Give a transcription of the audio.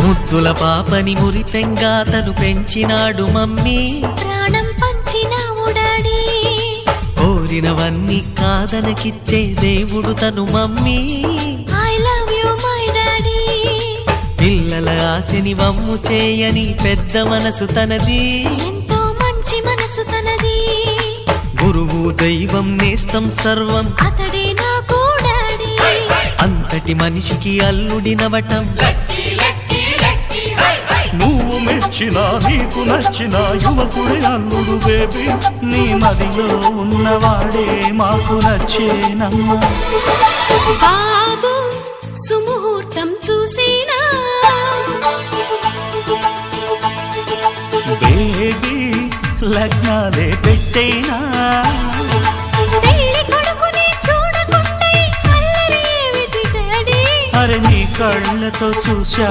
ముద్దుల పాపని మురిపెంగా తను పెంచినాడు మమ్మీ, ప్రాణం పంచినావు డాడీ. కోరినవన్నీ కాదనకిచ్చే దేవుడు తను mummy, I love you my daddy. పిల్లల ఆశని వమ్ము చేయని పెద్ద మనసు తనది, ఎంతో మంచి మనసు తనది. గురువు దైవం నేస్తం సర్వం అతడే నాకు డాడీ. అంతటి మనిషికి అల్లుడినవటం, నువ్వు మెచ్చినా నీకు నచ్చిన యువకుడే అల్లుడు బేబీ, నీ మదిలో ఉన్నవాడే మాకు నచ్చేనమ్మా. బాబు సుముహూర్తం చూసినా, బేబీ లగ్నాలే పెట్టేనా, పెళ్లి కొడుకుని చూడకుండా అల్లరి ఏమిటి డాడీ. అరే నీ కళ్ళతో చూశా